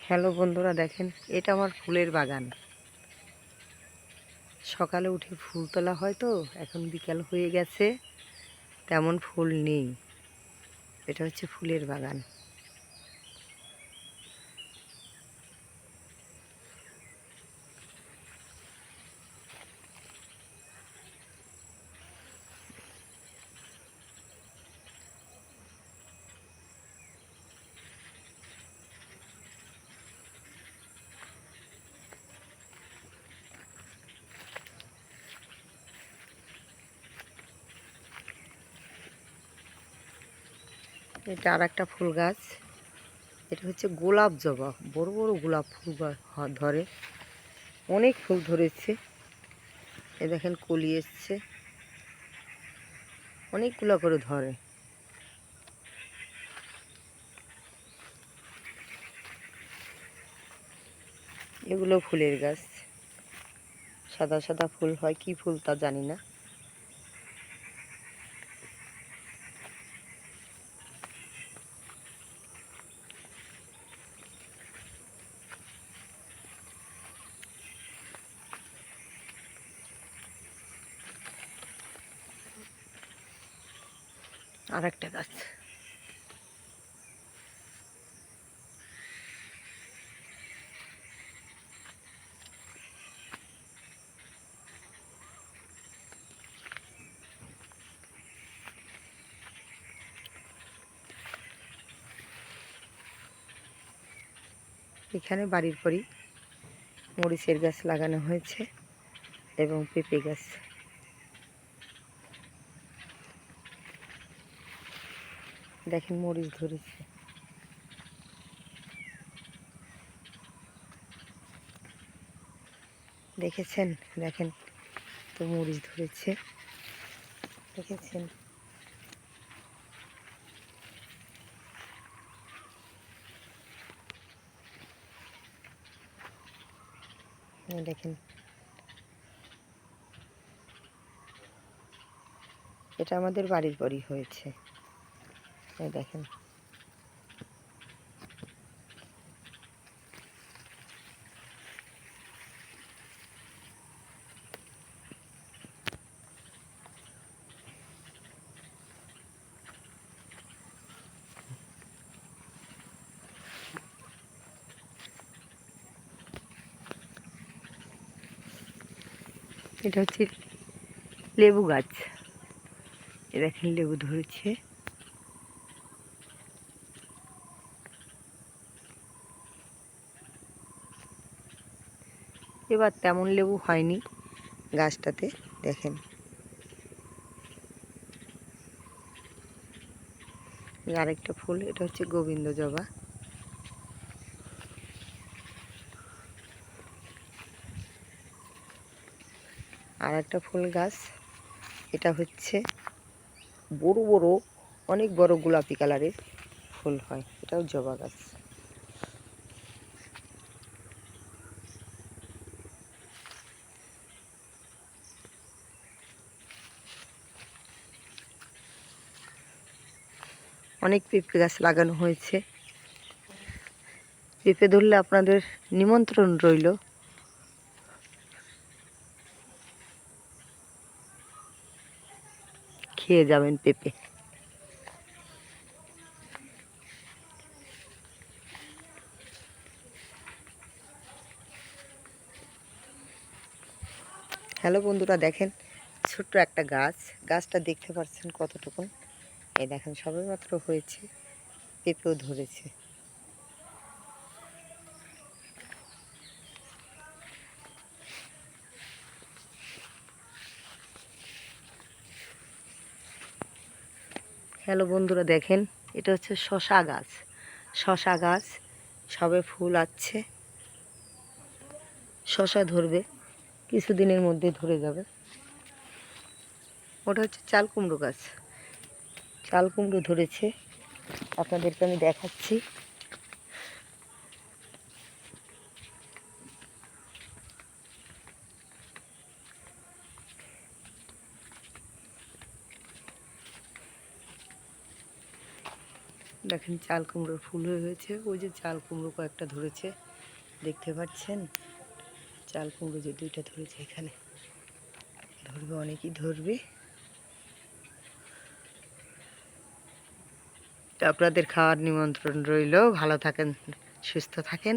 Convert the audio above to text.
Hello বন্ধুরা, দেখেন এটা আমার ফুলের বাগান। সকালে উঠে ফুল তোলা হয়, তো এখন বিকাল হয়ে গেছে, তেমন ফুল নেই। এটা হচ্ছে ফুলের বাগান। এটা আর একটা ফুল গাছ। এটা হচ্ছে গোলাপ জবা, বড় বড় গোলাপ ফুল ধরে, অনেক ফুল ধরেছে। এ দেখেন কলি এসছে, অনেকগুলো করে ধরে। এগুলো ফুলের গাছ, সাদা সাদা ফুল হয়, কি ফুল তা জানি না। আর একটা গাছ। এখানে বাড়ির পরই মরিচের গাছ লাগানো হয়েছে এবং পেঁপে গাছ। দেখেন মরিচ ধরেছে। দেখেছেন? দেখেন তো মরিচ ধরেছে, দেখেছেন? দেখেন, এটা আমাদের বাড়ির পরই হয়েছে। দেখেন, এটা হচ্ছে লেবু গাছ। এ দেখেন লেবু ধরেছে। এবার তেমন লেবু হয়নি গাছটাতে। দেখেন, আরেকটা ফুল, এটা হচ্ছে গোবিন্দ জবা। আর একটা ফুল গাছ, এটা হচ্ছে বড় বড়, অনেক বড় গোলাপি কালারের ফুল হয়, এটাও জবা গাছ। অনেক পেঁপে গাছ লাগানো হয়েছে। পেঁপে ধরলে আপনাদের নিমন্ত্রণ রইল। খেয়ে যাবেন পেঁপে। হ্যালো বন্ধুরা, দেখেন ছোট্ট একটা গাছ। গাছটা দেখতে পাচ্ছেন কতটুকু? এই দেখেন সবেমাত্র হয়েছে, পেঁপেও ধরেছে। হ্যালো বন্ধুরা, দেখেন এটা হচ্ছে শশা গাছ। শশা গাছ সবে ফুল আসছে, শশা ধরবে, কিছুদিনের মধ্যে ধরে যাবে। ওটা হচ্ছে চাল কুমড়ো গাছ। চাল কুমড়ো ধরেছে, আপনাদেরকে আমি দেখাচ্ছি। দেখেন চাল কুমড়োর ফুল হয়েছে, ওই যে চাল কুমড়ো কয়েকটা ধরেছে দেখতে পাচ্ছেন। চাল কুমড়ো যে দুইটা ধরেছে এখানে, ধরবে অনেকই ধরবে। তো আপনাদের খাওয়ার নিমন্ত্রণ রইল। ভালো থাকেন, সুস্থ থাকেন।